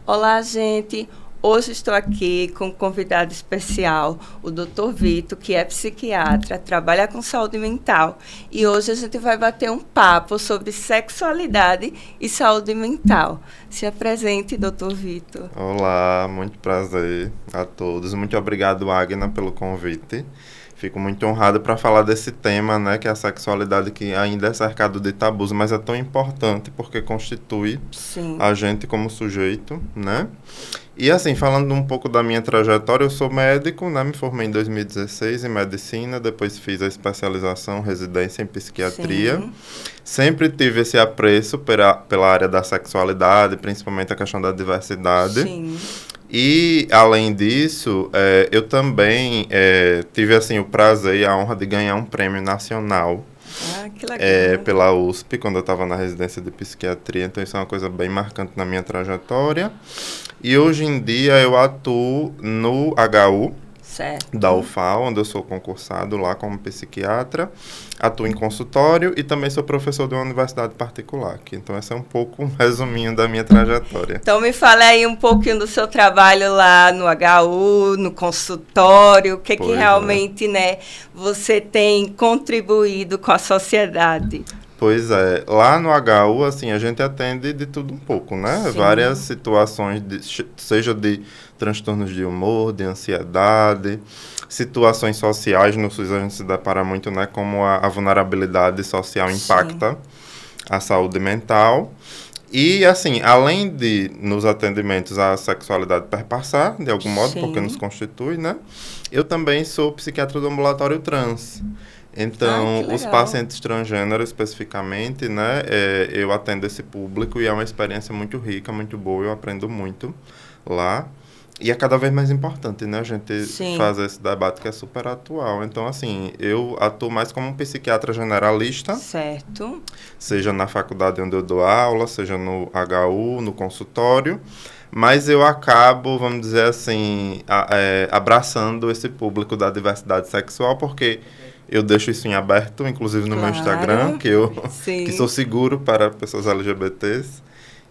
Olá, gente. Hoje estou aqui com um convidado especial, o Dr. Vitor, que é psiquiatra, trabalha com saúde mental. E hoje a gente vai bater um papo sobre sexualidade e saúde mental. Se apresente, Dr. Vitor. Olá, muito prazer a todos. Muito obrigado, Agna, pelo convite. Fico muito honrado para falar desse tema, né, que é a sexualidade, que ainda é cercado de tabus, mas é tão importante porque constitui Sim. a gente como sujeito, né? E assim, falando um pouco da minha trajetória, eu sou médico, né? Me formei em 2016 em medicina, depois fiz a especialização, residência em psiquiatria. Sim. Sempre tive esse apreço pela área da sexualidade, principalmente a questão da diversidade. Sim. E, além disso, eu também tive assim, o prazer e a honra de ganhar um prêmio nacional Ah, que legal. pela USP, quando eu estava na residência de psiquiatria. Então, isso é uma coisa bem marcante na minha trajetória. E, hoje em dia, eu atuo no HU Certo. da UFAL, onde eu sou concursado lá como psiquiatra. Atuo em consultório e também sou professor de uma universidade particular aqui. Então, esse é um pouco um resuminho da minha trajetória. Então, me fale aí um pouquinho do seu trabalho lá no HU, no consultório, o que Pois é. realmente, né, você tem contribuído com a sociedade. Pois é, lá no HU, assim, a gente atende de tudo um pouco, né? Sim. Várias situações, seja de transtornos de humor, de ansiedade, situações sociais. No SUS a gente se depara muito, né? Como a vulnerabilidade social impacta a saúde mental. E, assim, além de nos atendimentos a sexualidade perpassar, de algum modo, Sim. porque nos constitui, né? Eu também sou psiquiatra do ambulatório trans. Então, que os legal. pacientes transgênero especificamente, né, eu atendo esse público e é uma experiência muito rica, muito boa, eu aprendo muito lá. E é cada vez mais importante, né, a gente Sim. fazer esse debate que é super atual. Então, assim, eu atuo mais como um psiquiatra generalista, Certo. seja na faculdade onde eu dou aula, seja no HU, no consultório, mas eu acabo, vamos dizer assim, abraçando esse público da diversidade sexual, porque eu deixo isso em aberto, inclusive no meu Claro. Instagram, Sim. que sou seguro para pessoas LGBTs,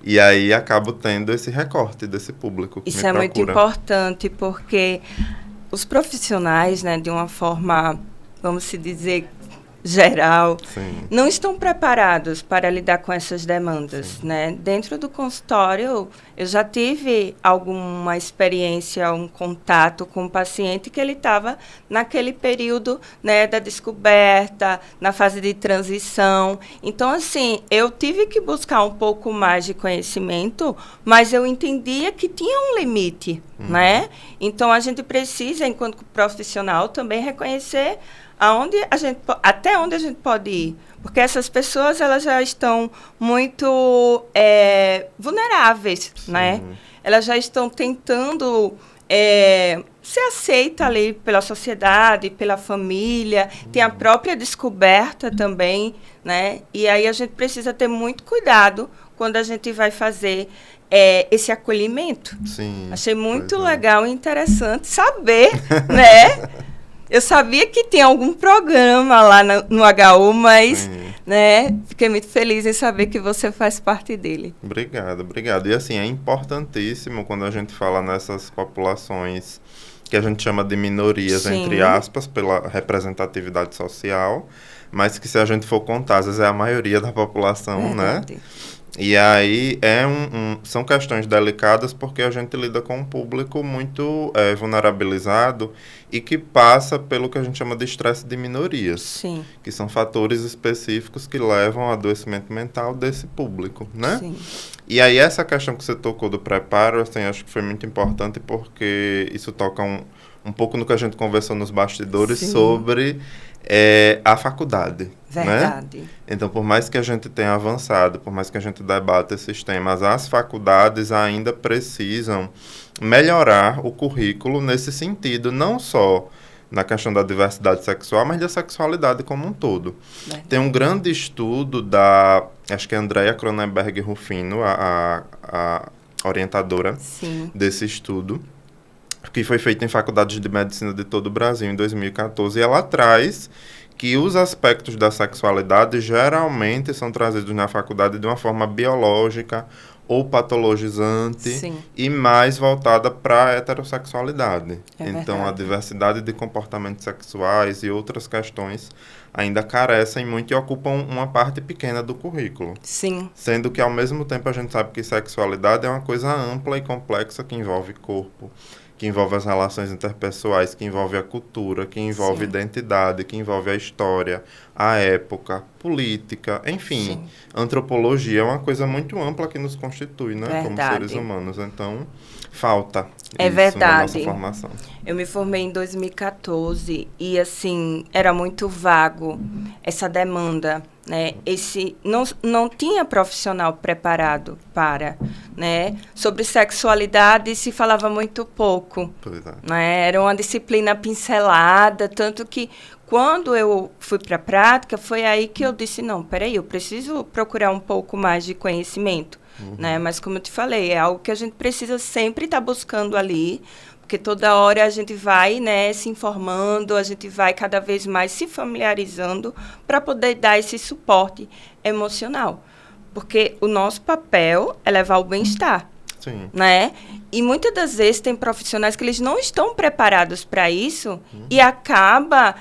e aí acabo tendo esse recorte desse público que Isso me é muito procura. importante, porque os profissionais, né, de uma forma, vamos se dizer, geral, Sim. não estão preparados para lidar com essas demandas, né? Dentro do consultório, eu já tive alguma experiência, um contato com um paciente que ele estava naquele período, né, da descoberta, na fase de transição. Então, assim, eu tive que buscar um pouco mais de conhecimento, mas eu entendia que tinha um limite, né? Então, a gente precisa, enquanto profissional, também reconhecer até onde a gente pode ir, porque essas pessoas elas já estão muito vulneráveis, né? Elas já estão tentando ser aceita ali pela sociedade, pela família, tem a própria descoberta também, né? E aí a gente precisa ter muito cuidado quando a gente vai fazer esse acolhimento. Sim, Achei muito pois é. legal e interessante saber, né? Eu sabia que tinha algum programa lá no HU, mas, Sim. né, fiquei muito feliz em saber que você faz parte dele. Obrigado, obrigado. E assim, é importantíssimo quando a gente fala nessas populações que a gente chama de minorias, Sim. entre aspas, pela representatividade social, mas que se a gente for contar, às vezes é a maioria da população, Verdade. né? E aí são questões delicadas porque a gente lida com um público muito vulnerabilizado e que passa pelo que a gente chama de estresse de minorias, Sim. que são fatores específicos que levam ao adoecimento mental desse público, né? Sim. E aí essa questão que você tocou do preparo, assim, acho que foi muito importante porque isso toca um pouco no que a gente conversou nos bastidores. Sim. Sobre a faculdade. Verdade. Né? Então, por mais que a gente tenha avançado, por mais que a gente debata esses temas, as faculdades ainda precisam melhorar o currículo nesse sentido, não só na questão da diversidade sexual, mas da sexualidade como um todo. Verdade. Tem um grande estudo acho que é Andrea Cronenberg Rufino, a orientadora. Sim. Desse estudo, que foi feito em faculdades de medicina de todo o Brasil em 2014, e ela traz que os aspectos da sexualidade geralmente são trazidos na faculdade de uma forma biológica ou patologizante Sim. e mais voltada para a heterossexualidade. Então, a Verdade. diversidade de comportamentos sexuais e outras questões ainda carecem muito e ocupam uma parte pequena do currículo. Sim. Sendo que, ao mesmo tempo, a gente sabe que sexualidade é uma coisa ampla e complexa que envolve corpo, que envolve as relações interpessoais, que envolve a cultura, que envolve a identidade, que envolve a história, a época, política, enfim. Sim. Antropologia é uma coisa muito ampla que nos constitui, né, como Verdade. seres humanos. Então, falta É isso verdade. na nossa formação. Eu me formei em 2014 e, assim, era muito vago essa demanda, né? Não tinha profissional preparado para, né? Sobre sexualidade se falava muito pouco, Pois é. né? Era uma disciplina pincelada, tanto que quando eu fui para a prática, foi aí que eu disse, não, peraí, eu preciso procurar um pouco mais de conhecimento. Né? Mas, como eu te falei, é algo que a gente precisa sempre estar buscando ali, porque toda hora a gente vai, né, se informando, a gente vai cada vez mais se familiarizando para poder dar esse suporte emocional. Porque o nosso papel é levar o bem-estar. Sim. Né? E muitas das vezes tem profissionais que eles não estão preparados para isso e acaba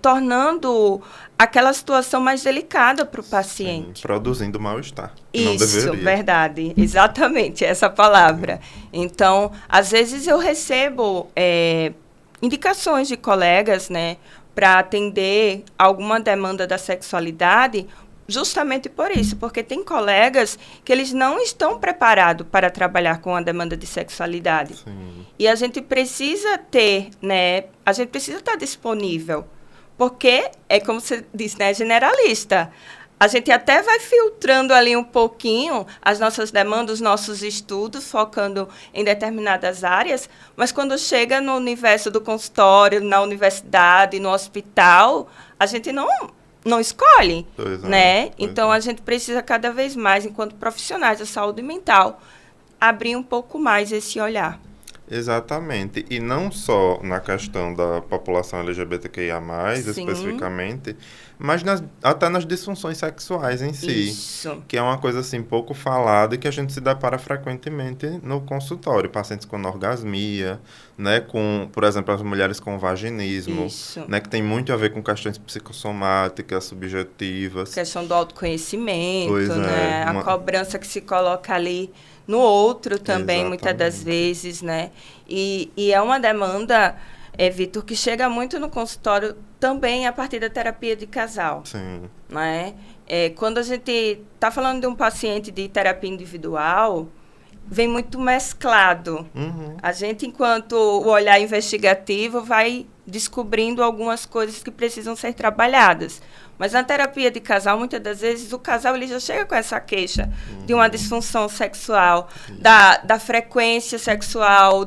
tornando aquela situação mais delicada para o paciente. Sim, produzindo mal-estar. Não Isso, deveria. verdade. Exatamente, essa palavra. Então, às vezes eu recebo indicações de colegas, né, para atender alguma demanda da sexualidade, justamente por isso, porque tem colegas que eles não estão preparados para trabalhar com a demanda de sexualidade. Sim. E a gente precisa ter, né, a gente precisa estar disponível, porque é como você disse, né, generalista. A gente até vai filtrando ali um pouquinho as nossas demandas, os nossos estudos, focando em determinadas áreas, mas quando chega no universo do consultório, na universidade, no hospital, a gente não escolhe, Pois é, né? pois Então, é. a gente precisa cada vez mais, enquanto profissionais da saúde mental, abrir um pouco mais esse olhar. Exatamente. E não só na questão da população LGBTQIA+, Sim. especificamente, mas até nas disfunções sexuais em si. Isso. Que é uma coisa assim pouco falada e que a gente se depara frequentemente no consultório. Pacientes com anorgasmia, né, com, por exemplo, as mulheres com vaginismo, Isso. né, que tem muito a ver com questões psicossomáticas, subjetivas. Questão do autoconhecimento, Pois é, né? A uma- cobrança que se coloca ali no outro também, muitas das Exatamente. vezes, né? E é uma demanda, Vitor, que chega muito no consultório também a partir da terapia de casal, Sim. né? Quando a gente está falando de um paciente de terapia individual, vem muito mesclado. Uhum. A gente, enquanto o olhar investigativo, vai descobrindo algumas coisas que precisam ser trabalhadas. Mas na terapia de casal, muitas das vezes, o casal ele já chega com essa queixa de uma disfunção sexual, da frequência sexual,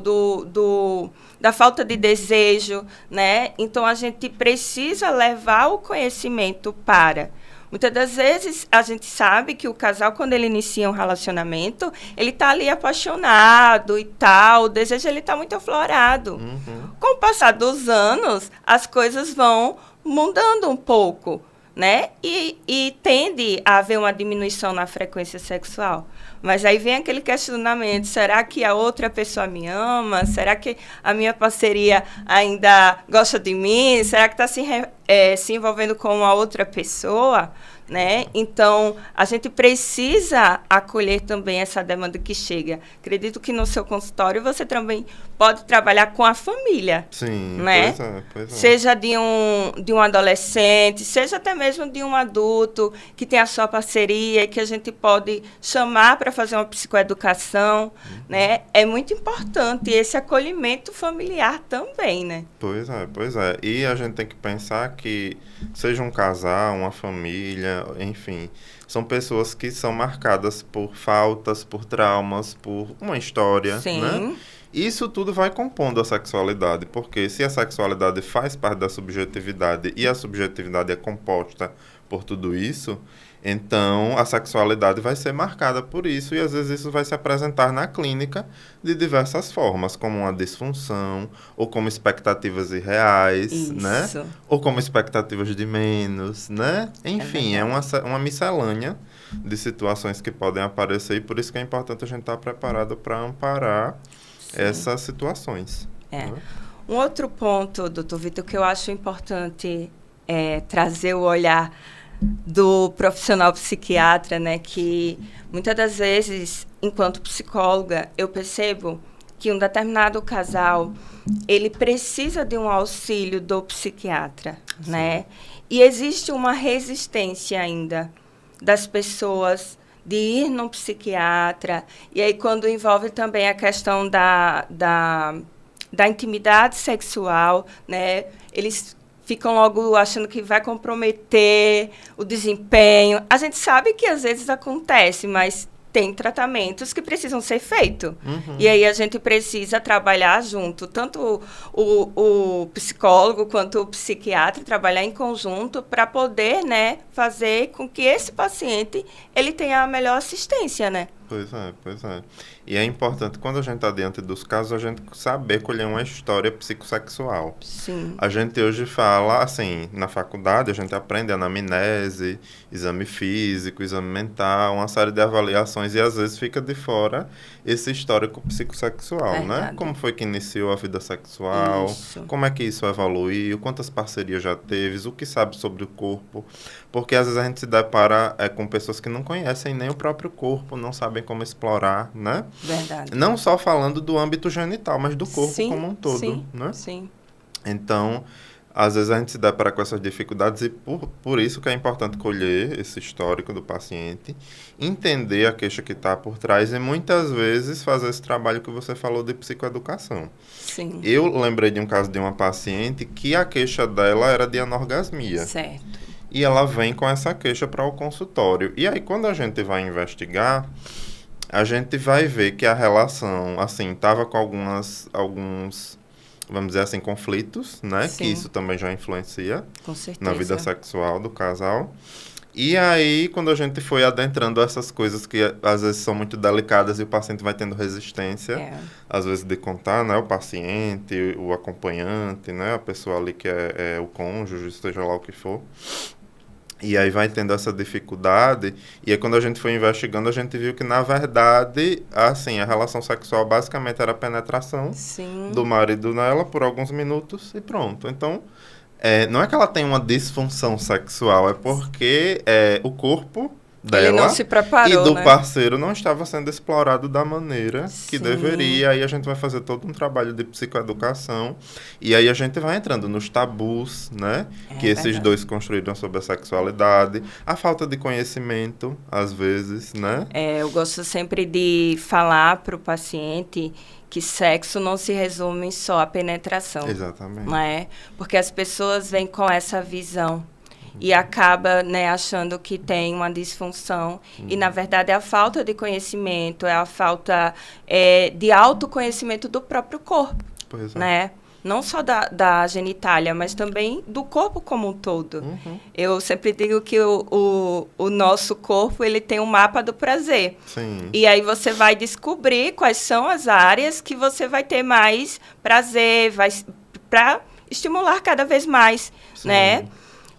da falta de desejo, né? Então, a gente precisa levar o conhecimento para... Muitas das vezes, a gente sabe que o casal, quando ele inicia um relacionamento, ele está ali apaixonado e tal, o desejo ele está muito aflorado. Uhum. Com o passar dos anos, as coisas vão mudando um pouco, né? E tende a haver uma diminuição na frequência sexual. Mas aí vem aquele questionamento, será que a outra pessoa me ama? Será que a minha parceria ainda gosta de mim? Será que está se envolvendo com uma outra pessoa? Né? Então, a gente precisa acolher também essa demanda que chega. Acredito que no seu consultório você também pode trabalhar com a família. Sim, né? Pois é. Seja de um adolescente, seja até mesmo de um adulto que tem a sua parceria e que a gente pode chamar para fazer uma psicoeducação, né? É muito importante esse acolhimento familiar também, né? Pois é. E a gente tem que pensar que seja um casal, uma família, enfim, são pessoas que são marcadas por faltas, por traumas, por uma história, Sim. né? Isso tudo vai compondo a sexualidade, porque se a sexualidade faz parte da subjetividade e a subjetividade é composta por tudo isso, então a sexualidade vai ser marcada por isso e às vezes isso vai se apresentar na clínica de diversas formas, como uma disfunção, ou como expectativas irreais, Isso. né? Ou como expectativas de menos, né? Enfim, é uma miscelânea de situações que podem aparecer, e por isso que é importante a gente estar preparado para amparar essas situações. É. Né? Um outro ponto, doutor Vitor, que eu acho importante trazer o olhar do profissional psiquiatra, né, que muitas das vezes, enquanto psicóloga, eu percebo que um determinado casal, ele precisa de um auxílio do psiquiatra, né? E existe uma resistência ainda das pessoas de ir no psiquiatra, e aí quando envolve também a questão da intimidade sexual, né? Eles ficam logo achando que vai comprometer o desempenho. A gente sabe que às vezes acontece, mas tem tratamentos que precisam ser feitos. Uhum. E aí a gente precisa trabalhar junto, tanto o psicólogo quanto o psiquiatra, trabalhar em conjunto para poder, né, fazer com que esse paciente ele tenha a melhor assistência, né? Pois é, pois é. E é importante, quando a gente está diante dos casos, a gente saber colher uma história psicossexual. Sim. A gente hoje fala, assim, na faculdade, a gente aprende anamnese, exame físico, exame mental, uma série de avaliações, e às vezes fica de fora esse histórico psicossexual, Verdade. né? Como foi que iniciou a vida sexual, Isso. como é que isso evoluiu, quantas parcerias já teve, o que sabe sobre o corpo, porque às vezes a gente se depara com pessoas que não conhecem nem o próprio corpo, não sabem como explorar, né? Verdade. Não só falando do âmbito genital, mas do corpo Sim, como um todo, sim, né? sim. Então, às vezes a gente se depara com essas dificuldades e por isso que é importante colher esse histórico do paciente, entender a queixa que está por trás e muitas vezes fazer esse trabalho que você falou de psicoeducação. Sim. Eu lembrei de um caso de uma paciente que a queixa dela era de anorgasmia. Certo. E ela vem com essa queixa para o consultório. E aí, quando a gente vai investigar, a gente vai ver que a relação, assim, estava com alguns, vamos dizer assim, conflitos, né? Sim. Que isso também já influencia Com certeza. na vida sexual do casal. E aí, quando a gente foi adentrando essas coisas que às vezes são muito delicadas e o paciente vai tendo resistência, às vezes de contar, né? O paciente, o acompanhante, né? A pessoa ali que é o cônjuge, seja lá o que for. E aí vai tendo essa dificuldade, e aí quando a gente foi investigando, a gente viu que, na verdade, assim, a relação sexual basicamente era a penetração Sim. do marido nela por alguns minutos e pronto. Então, não é que ela tem uma disfunção sexual, é porque o corpo dela Ele não se preparou, e do né? parceiro não estava sendo explorado da maneira que Sim. deveria. Aí a gente vai fazer todo um trabalho de psicoeducação e aí a gente vai entrando nos tabus, né? Que esses verdade. dois construíram sobre a sexualidade, a falta de conhecimento, às vezes, né? Eu gosto sempre de falar para o paciente que sexo não se resume só à penetração. Exatamente. Não é? Porque as pessoas vêm com essa visão e acaba, né, achando que tem uma disfunção. E, na verdade, é a falta de conhecimento, é a falta de autoconhecimento do próprio corpo, Pois é. né? Não só da genitália, mas também do corpo como um todo. Uhum. Eu sempre digo que o nosso corpo ele tem um mapa do prazer. Sim. E aí você vai descobrir quais são as áreas que você vai ter mais prazer, para estimular cada vez mais, Sim. né?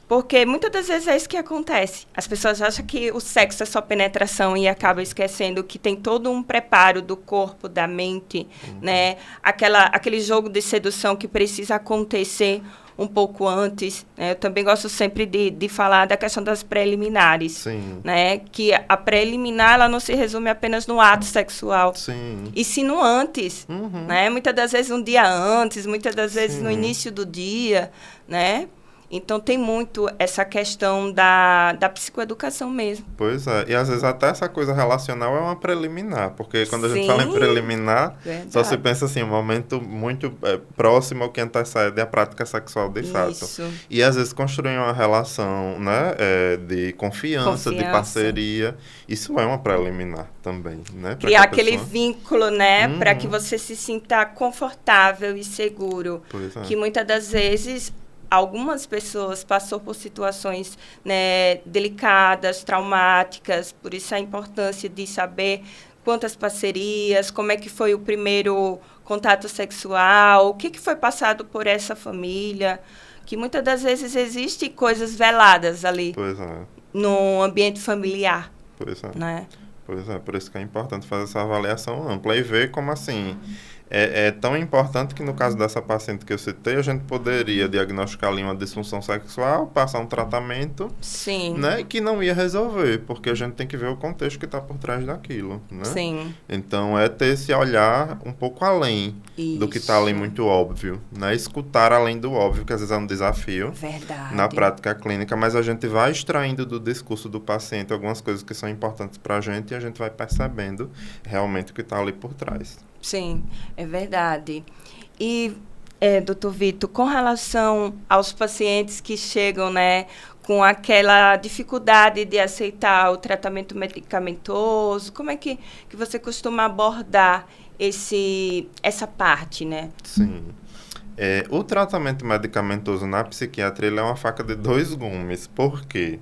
Porque muitas das vezes é isso que acontece. As pessoas acham que o sexo é só penetração e acabam esquecendo que tem todo um preparo do corpo, da mente, né? Aquele jogo de sedução que precisa acontecer um pouco antes. Né? Eu também gosto sempre de falar da questão das preliminares. Sim. Né? Que a preliminar ela não se resume apenas no ato sexual. Sim. E sim no antes. Uhum. Né? Muitas das vezes um dia antes, muitas das vezes Sim. no início do dia, né? Então, tem muito essa questão da psicoeducação mesmo. Pois é, e às vezes até essa coisa relacional é uma preliminar, porque quando a gente fala em Sim. preliminar, Verdade. só se pensa assim, um momento muito próximo ao que antecede a prática sexual de fato. Isso. E às vezes construir uma relação, né, de confiança, de parceria, isso é uma preliminar também, né? Criar aquele vínculo, né, para que você se sinta confortável e seguro. Pois é. Que muitas das vezes algumas pessoas passam por situações, né, delicadas, traumáticas, por isso a importância de saber quantas parcerias, como é que foi o primeiro contato sexual, o que foi passado por essa família, que muitas das vezes existem coisas veladas ali Pois é. no ambiente familiar. Pois é. né? Pois é, por isso que é importante fazer essa avaliação ampla e ver como assim. É tão importante que no caso dessa paciente que eu citei, a gente poderia diagnosticar ali uma disfunção sexual, passar um tratamento, Sim, né, que não ia resolver, porque a gente tem que ver o contexto que está por trás daquilo, né? sim. Então, é ter esse olhar um pouco além do que está ali Isso. muito óbvio, né? Escutar além do óbvio, que às vezes é um desafio Verdade. na prática clínica, mas a gente vai extraindo do discurso do paciente algumas coisas que são importantes para a gente e a gente vai percebendo realmente o que está ali por trás. Sim, é verdade. E, doutor Vitor, com relação aos pacientes que chegam, né, com aquela dificuldade de aceitar o tratamento medicamentoso, como é que você costuma abordar essa parte, né? Sim. O tratamento medicamentoso na psiquiatria ele é uma faca de dois gumes. Por quê?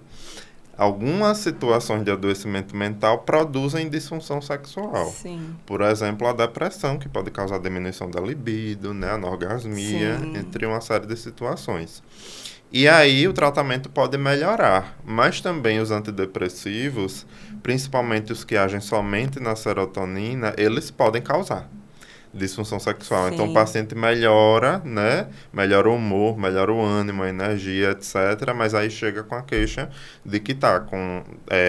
Algumas situações de adoecimento mental produzem disfunção sexual. Sim. Por exemplo, a depressão, que pode causar diminuição da libido, né, anorgasmia, Sim. entre uma série de situações. E aí o tratamento pode melhorar, mas também os antidepressivos, principalmente os que agem somente na serotonina, eles podem causar disfunção sexual. Sim. Então o paciente melhora, né? Melhora o humor, melhora o ânimo, a energia, etc. Mas aí chega com a queixa de que está com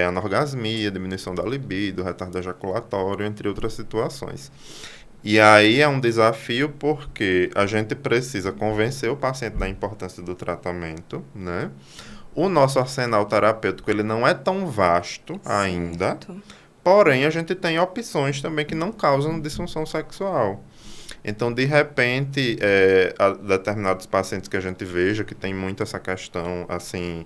anorgasmia, diminuição da libido, retardo ejaculatório, entre outras situações. E aí é um desafio porque a gente precisa convencer o paciente da importância do tratamento, né? O nosso arsenal terapêutico ele não é tão vasto ainda. Certo. Porém, a gente tem opções também que não causam disfunção sexual. Então, de repente, determinados pacientes que a gente veja que tem muito essa questão, assim,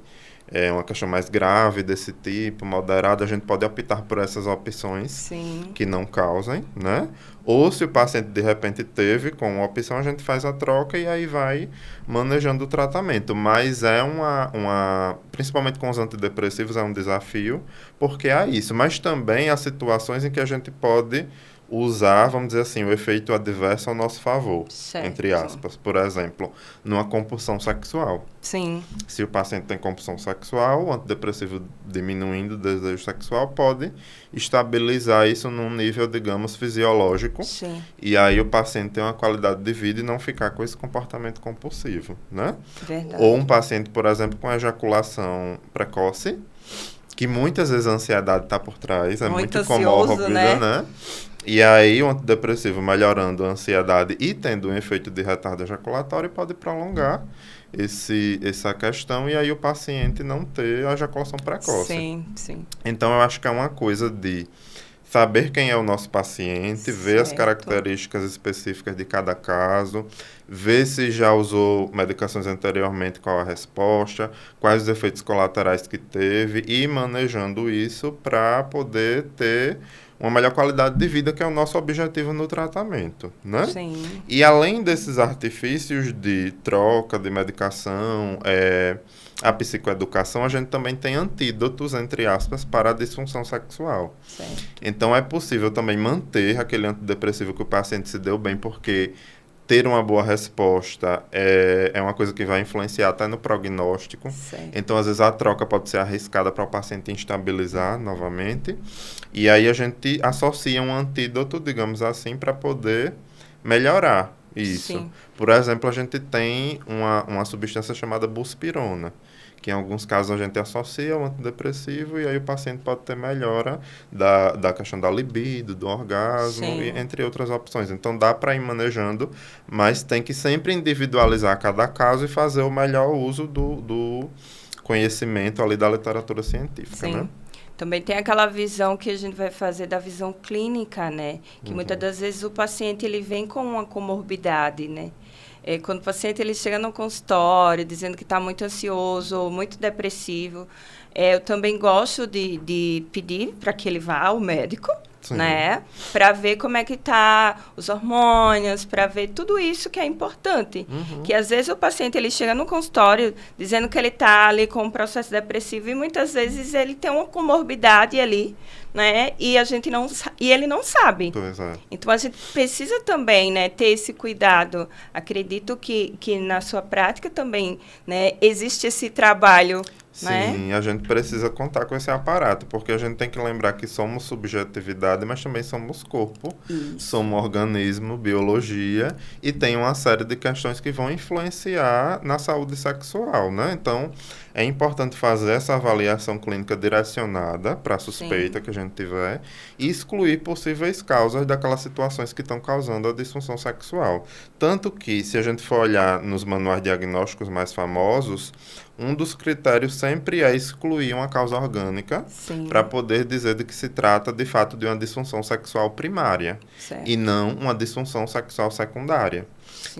uma questão mais grave desse tipo, moderada, a gente pode optar por essas opções Sim. que não causem, né? Ou se o paciente, de repente, teve com uma opção, a gente faz a troca e aí vai manejando o tratamento. Mas principalmente com os antidepressivos, é um desafio, porque há isso. Mas também há situações em que a gente pode usar, vamos dizer assim, o efeito adverso ao nosso favor, Certo. entre aspas. Por exemplo, numa compulsão sexual. Sim. Se o paciente tem compulsão sexual, o antidepressivo diminuindo o desejo sexual pode estabilizar isso num nível, digamos, fisiológico. Sim. E aí o paciente tem uma qualidade de vida e não ficar com esse comportamento compulsivo, né? Verdade. Ou um paciente, por exemplo, com ejaculação precoce, que muitas vezes a ansiedade está por trás, é muito comorbida, né? E aí o antidepressivo melhorando a ansiedade e tendo um efeito de retardo ejaculatório pode prolongar essa questão e aí o paciente não ter a ejaculação precoce. Sim, sim. Então eu acho que é uma coisa de saber quem é o nosso paciente, ver as características específicas de cada caso, ver se já usou medicações anteriormente, qual a resposta, quais os efeitos colaterais que teve e ir manejando isso para poder ter uma melhor qualidade de vida, que é o nosso objetivo no tratamento, né? Sim. E além desses artifícios de troca de medicação, a psicoeducação, a gente também tem antídotos, entre aspas, para a disfunção sexual. Certo. Então, é possível também manter aquele antidepressivo que o paciente se deu bem, porque ter uma boa resposta é uma coisa que vai influenciar até no prognóstico. Certo. Então, às vezes, a troca pode ser arriscada para o paciente instabilizar novamente. E aí a gente associa um antídoto, digamos assim, para poder melhorar isso. Sim. Por exemplo, a gente tem uma substância chamada buspirona, que em alguns casos a gente associa ao antidepressivo e aí o paciente pode ter melhora da questão da libido, do orgasmo, entre outras opções. Então dá para ir manejando, mas tem que sempre individualizar cada caso e fazer o melhor uso do conhecimento ali da literatura científica, Sim. né? Também tem aquela visão que a gente vai fazer da visão clínica, né? Que muitas das vezes o paciente ele vem com uma comorbidade, né? Quando o paciente ele chega no consultório dizendo que está muito ansioso ou muito depressivo, eu também gosto de pedir para que ele vá ao médico, Sim. né? Para ver como é que tá os hormônios, para ver tudo isso que é importante. Uhum. Que às vezes o paciente ele chega no consultório dizendo que ele está ali com um processo depressivo e muitas vezes ele tem uma comorbidade ali, né? E ele não sabe. Pois é. Então a gente precisa também, né, ter esse cuidado. Acredito que na sua prática também, né, existe esse trabalho né? Sim, a gente precisa contar com esse aparato, porque a gente tem que lembrar que somos subjetividade, mas também somos corpo, Isso. somos organismo, biologia, e tem uma série de questões que vão influenciar na saúde sexual, né? Então, é importante fazer essa avaliação clínica direcionada para a suspeita Sim. que a gente tiver e excluir possíveis causas daquelas situações que estão causando a disfunção sexual. Tanto que, se a gente for olhar nos manuais diagnósticos mais famosos, um dos critérios sempre é excluir uma causa orgânica para Sim. poder dizer de que se trata de fato de uma disfunção sexual primária e Certo. não uma disfunção sexual secundária.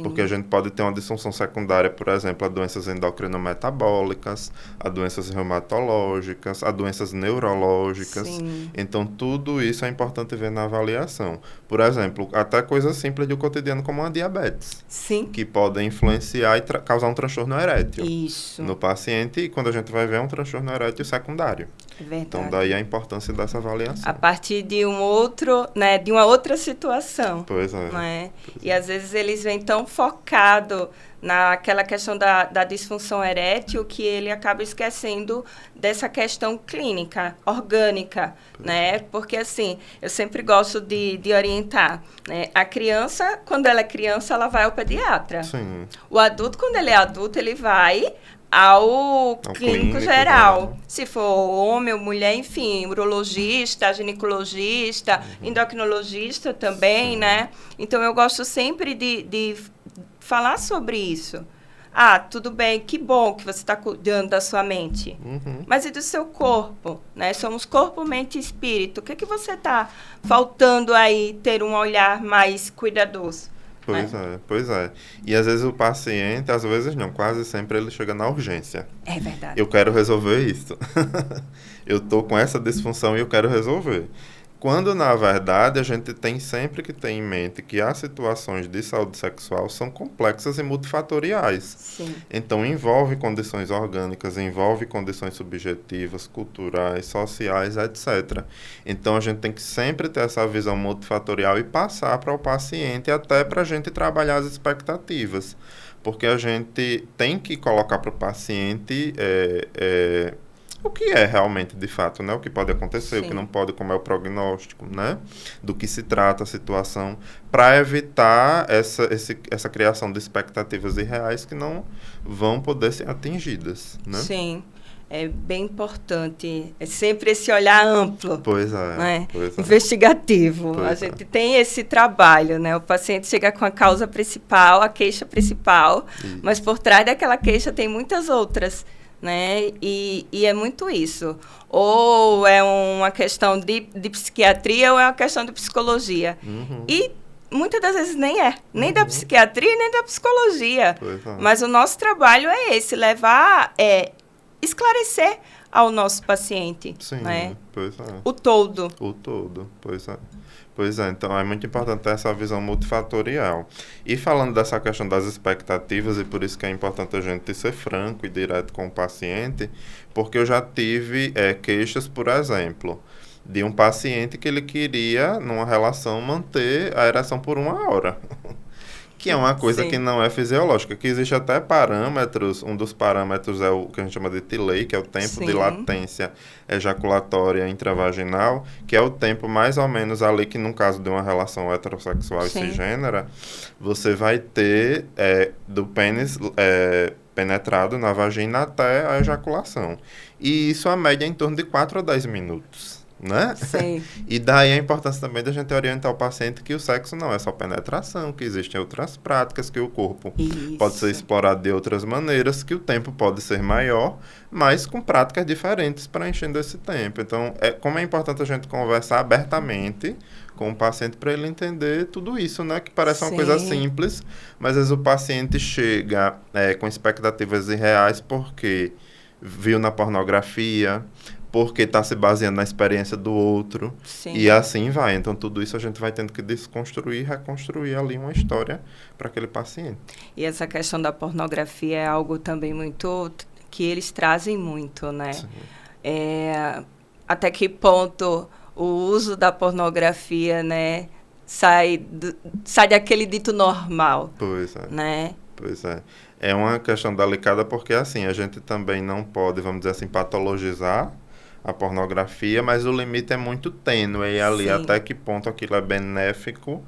Porque a Sim. gente pode ter uma disfunção secundária, por exemplo, a doenças endocrinometabólicas, a doenças reumatológicas, a doenças neurológicas. Sim. Então, tudo isso é importante ver na avaliação. Por exemplo, até coisas simples do cotidiano como a diabetes, Sim. que podem influenciar e causar um transtorno erétil Isso. no paciente, e quando a gente vai ver é um transtorno erétil secundário. É Então, verdade. daí a importância dessa A avaliação. partir de um outro, né, de uma outra situação, Pois é. né? Pois E é. às vezes eles vêm tão focado naquela questão da disfunção erétil que ele acaba esquecendo dessa questão clínica, orgânica, né? Porque assim, eu sempre gosto de orientar, né? A criança, quando ela é criança, ela vai ao pediatra. Sim. O adulto, quando ele é adulto, ele vai ao clínico clínico geral. geral. Se for homem ou mulher, enfim, urologista, ginecologista, endocrinologista também, Sim. né? Então, eu gosto sempre de falar sobre isso. Ah, tudo bem, que bom que você está cuidando da sua mente. Uhum. Mas e do seu corpo, né? Somos corpo, mente e espírito. O que você está faltando aí ter um olhar mais cuidadoso? Pois é. E às vezes o paciente, às vezes não, quase sempre ele chega na urgência. É verdade. Eu quero resolver isso. Eu tô com essa disfunção e eu quero resolver. Quando, na verdade, a gente tem sempre que ter em mente que as situações de saúde sexual são complexas e multifatoriais. Sim. Então, envolve condições orgânicas, envolve condições subjetivas, culturais, sociais, etc. Então, a gente tem que sempre ter essa visão multifatorial e passar para o paciente até para a gente trabalhar as expectativas. Porque a gente tem que colocar para o paciente o que é realmente, de fato, né? O que pode acontecer, Sim. o que não pode, como é o prognóstico, né? Do que se trata a situação, para evitar essa criação de expectativas irreais que não vão poder ser atingidas, né? Sim, é bem importante. É sempre esse olhar amplo, Pois é, né? pois é. Investigativo. Pois A é. gente tem esse trabalho, né? O paciente chega com a causa principal, a queixa principal, Isso. mas por trás daquela queixa tem muitas outras, né? E é muito isso. Ou é uma questão de psiquiatria ou é uma questão de psicologia. Uhum. E muitas das vezes nem é, nem da psiquiatria, nem da psicologia. Pois é. Mas o nosso trabalho é esse, levar, esclarecer ao nosso paciente, Sim, né? pois é. O todo. O todo, pois é. Pois é, então é muito importante ter essa visão multifatorial. E falando dessa questão das expectativas, e por isso que é importante a gente ser franco e direto com o paciente, porque eu já tive queixas, por exemplo, de um paciente que ele queria, numa relação, manter a ereção por 1 hora. Que é uma coisa Sim. que não é fisiológica, que existe até parâmetros, um dos parâmetros é o que a gente chama de delay, que é o tempo de Sim. latência ejaculatória intravaginal, que é o tempo mais ou menos ali que, no caso de uma relação heterossexual e Sim. cisgênera, você vai ter do pênis penetrado na vagina até a ejaculação. E isso a média é em torno de 4 a 10 minutos. Né? Sim. E daí a importância também da gente orientar o paciente que o sexo não é só penetração, que existem outras práticas, que o corpo Isso. pode ser explorado de outras maneiras, que o tempo pode ser maior, mas com práticas diferentes para enchendo esse tempo. Então, como é importante a gente conversar abertamente com o paciente para ele entender tudo isso, né? Que parece uma Sim. coisa simples, mas às vezes o paciente chega com expectativas irreais porque viu na pornografia, porque está se baseando na experiência do outro. Sim. E assim vai. Então, tudo isso a gente vai tendo que desconstruir e reconstruir ali uma história para aquele paciente. E essa questão da pornografia é algo também muito que eles trazem muito, né? Sim. Até que ponto o uso da pornografia, né, sai daquele dito normal, Pois é. né? Pois é. É uma questão delicada porque, assim, a gente também não pode, vamos dizer assim, patologizar a pornografia, mas o limite é muito tênue e ali Sim, até que ponto aquilo é benéfico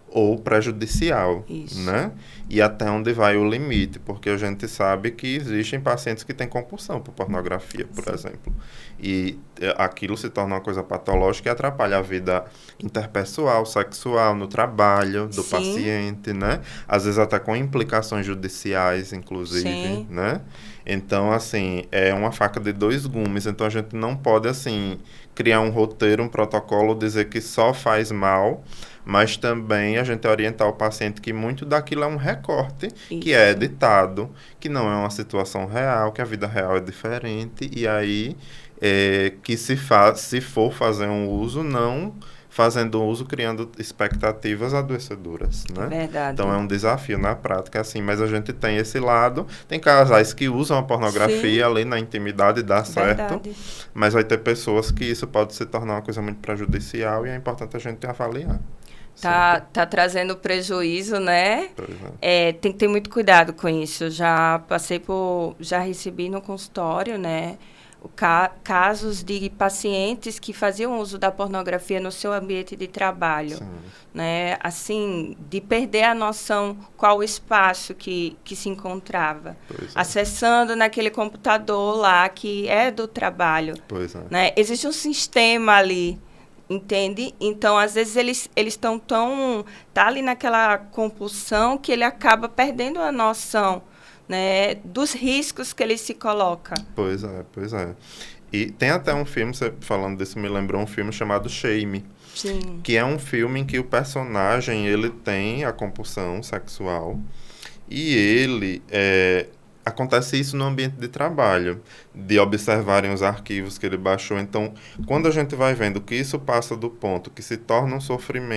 ou prejudicial, isso. né? E até onde vai o limite, porque a gente sabe que existem pacientes que têm compulsão por pornografia, por Sim, exemplo. E aquilo se torna uma coisa patológica e atrapalha a vida interpessoal, sexual, no trabalho do sim, paciente, né? Às vezes até com implicações judiciais, inclusive, sim, né? Então, assim, é uma faca de dois gumes. Então, a gente não pode, assim, criar um roteiro, um protocolo, dizer que só faz mal, mas também a gente orientar o paciente que muito daquilo é um recorte, que é isso. editado, que não é uma situação real, que a vida real é diferente, e aí que se for fazer um uso, não fazendo uso, criando expectativas adoecedoras, É né? Então é verdade. um desafio na prática, assim, mas a gente tem esse lado, tem casais que usam a Sim, pornografia ali na intimidade, dá certo, verdade. mas vai ter pessoas que isso pode se tornar uma coisa muito prejudicial e é importante a gente avaliar. Sempre. Tá trazendo prejuízo, né? Por exemplo. É, tem que ter muito cuidado com isso. Já recebi no consultório, né? Casos de pacientes que faziam uso da pornografia no seu ambiente de trabalho, Sim, né? Assim, de perder a noção qual o espaço que se encontrava, pois é. acessando naquele computador lá que é do trabalho, Pois é. né? Existe um sistema ali, entende? Então, às vezes eles estão tá ali naquela compulsão que ele acaba perdendo a noção, né, dos riscos que ele se coloca. Pois é, pois é. E tem até um filme, você falando disso, me lembrou um filme chamado Shame, Sim, que é um filme em que o personagem ele tem a compulsão sexual e acontece isso no ambiente de trabalho, de observarem os arquivos que ele baixou. Então, quando a gente vai vendo que isso passa do ponto que se torna um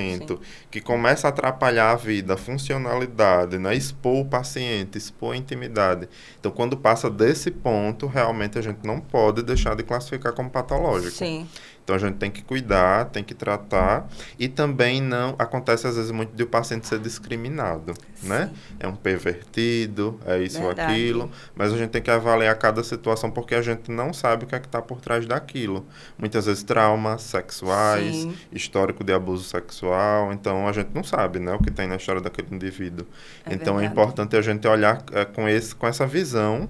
sim, sofrimento, que começa a atrapalhar a vida, a funcionalidade, né? Expor o paciente, expor a intimidade. Então, quando passa desse ponto, realmente a gente não pode deixar de classificar como patológico. sim, Então a gente tem que cuidar, tem que tratar e também não acontece às vezes muito de o paciente ser discriminado, né? sim, É um pervertido, é isso ou verdade. aquilo, mas a gente tem que avaliar cada situação porque a gente não sabe o que é que está por trás daquilo. Muitas vezes traumas sexuais, Sim, histórico de abuso sexual, então a gente não sabe, né, o que tem na história daquele indivíduo. é Então é verdade. importante a gente olhar com essa visão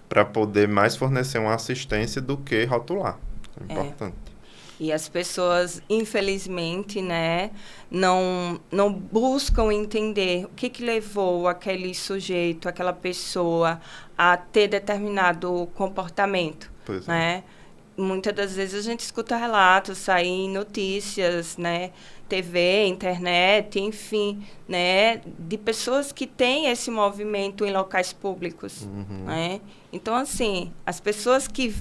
para poder mais fornecer uma assistência do que rotular. É É. importante. E as pessoas, infelizmente, né, não buscam entender o que levou aquele sujeito, aquela pessoa a ter determinado comportamento, Pois é. né? Muitas das vezes a gente escuta relatos, sair em notícias, né, TV, internet, enfim, né, de pessoas que têm esse movimento em locais públicos, Uhum. né? Então, assim, as pessoas que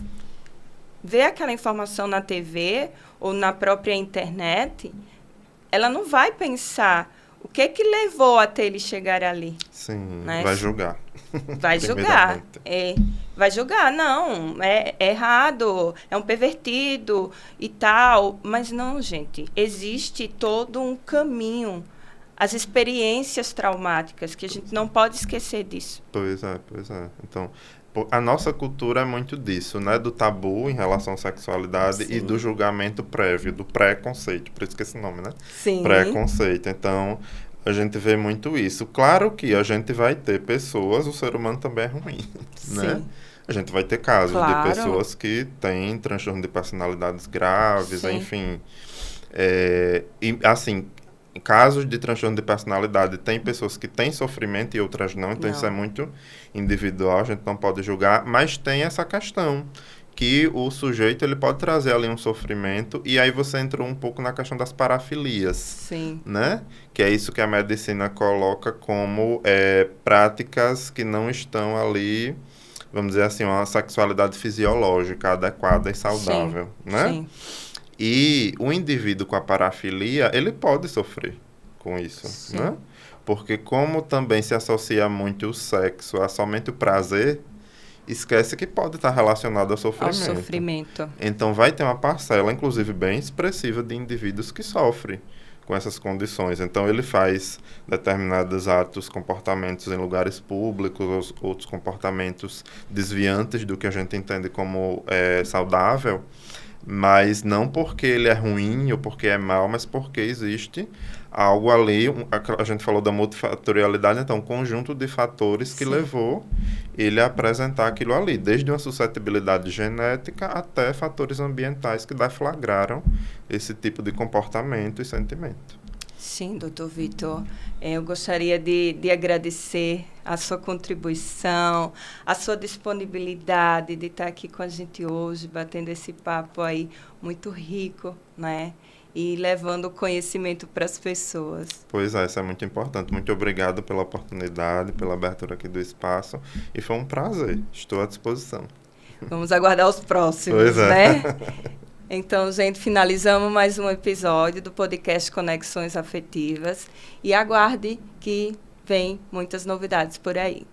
vê aquela informação na TV ou na própria internet, ela não vai pensar o que levou até ele chegar ali, Sim, né? vai julgar. Vai julgar, Primeiramente. vai julgar, não, é errado, é um pervertido e tal, mas não, gente, existe todo um caminho, as experiências traumáticas que a gente não pode esquecer disso. Pois é, pois é. Então, a nossa cultura é muito disso, né? Do tabu em relação à sexualidade e do Sim, julgamento prévio, do preconceito. Por isso que esse nome, né? sim, Preconceito. Então, a gente vê muito isso. Claro que a gente vai ter pessoas, o ser humano também é ruim, né? sim, A gente vai ter casos de claro, pessoas que têm transtorno de personalidades graves, sim, enfim. E, assim, em casos de transtorno de personalidade, tem pessoas que têm sofrimento e outras não, então isso é não, muito individual, a gente não pode julgar, mas tem essa questão que o sujeito ele pode trazer ali um sofrimento e aí você entrou um pouco na questão das parafilias, sim, né? Que é isso que a medicina coloca como práticas que não estão ali, vamos dizer assim, uma sexualidade fisiológica adequada e sim, saudável, né? sim. E o indivíduo com a parafilia, ele pode sofrer com isso, né? Sim, Porque como também se associa muito o sexo a somente o prazer, esquece que pode estar relacionado ao ao sofrimento. sofrimento. Então vai ter uma parcela, inclusive bem expressiva, de indivíduos que sofrem com essas condições. Então, ele faz determinados atos, comportamentos em lugares públicos, outros comportamentos desviantes do que a gente entende como saudável, mas não porque ele é ruim ou porque é mau, mas porque existe algo ali, a gente falou da multifatorialidade, então um conjunto de fatores que levou ele a apresentar aquilo ali, desde uma suscetibilidade genética até fatores ambientais que deflagraram esse tipo de comportamento e sentimento. Sim, doutor Vitor, eu gostaria de agradecer a sua contribuição, a sua disponibilidade de estar aqui com a gente hoje, batendo esse papo aí muito rico, né? E levando conhecimento para as pessoas. Pois é, isso é muito importante. Muito obrigado pela oportunidade, pela abertura aqui do espaço. E foi um prazer. Estou à disposição. Vamos aguardar os próximos, pois é. né? Então, gente, finalizamos mais um episódio do podcast Conexões Afetivas. E aguarde que vem muitas novidades por aí.